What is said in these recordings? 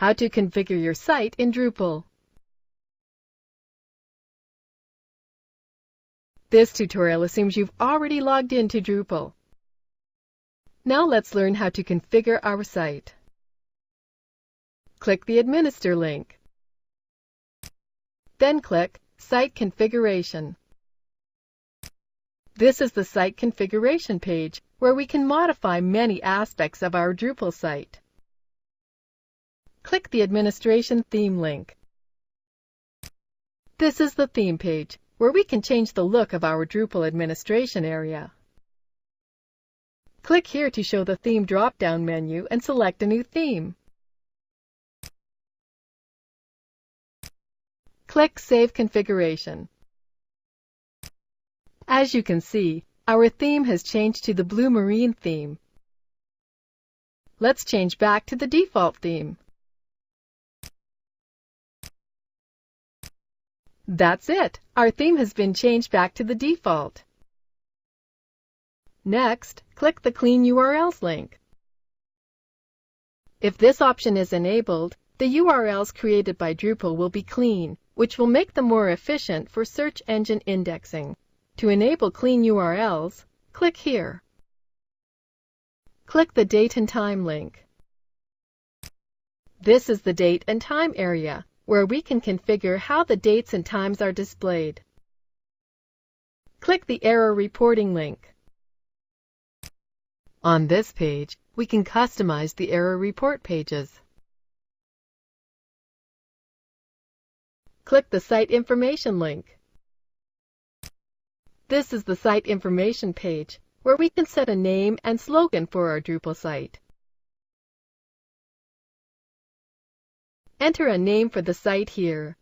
How to configure your site in Drupal. This tutorial assumes you've already logged into Drupal. Now let's learn how to configure our site. Click the Administer link. Then click Site Configuration. This is the site configuration page where we can modify many aspects of our Drupal site. Click the Administration Theme link. This is the theme page where we can change the look of our Drupal administration area. Click here to show the Theme drop-down menu and select a new theme. Click Save Configuration. As you can see, our theme has changed to the Blue Marine theme. Let's change back to the default theme. That's it! Our theme has been changed back to the default. Next, click the Clean URLs link. If this option is enabled, the URLs created by Drupal will be clean, which will make them more efficient for search engine indexing. To enable clean URLs, click here. Click the Date and Time link. This is the Date and Time area, where we can configure how the dates and times are displayed. Click the Error Reporting link. On this page, we can customize the error report pages. Click the Site Information link. This is the Site Information page, where we can set a name and slogan for our Drupal site. Enter a name for the site here.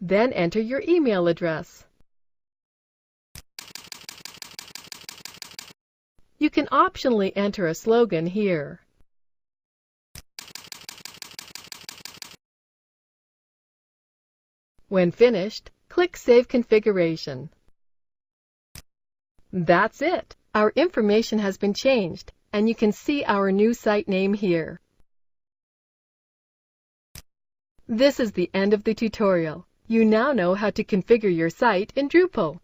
Then enter your email address. You can optionally enter a slogan here. When finished, click Save Configuration. That's it! Our information has been changed, and you can see our new site name here. This is the end of the tutorial. You now know how to configure your site in Drupal.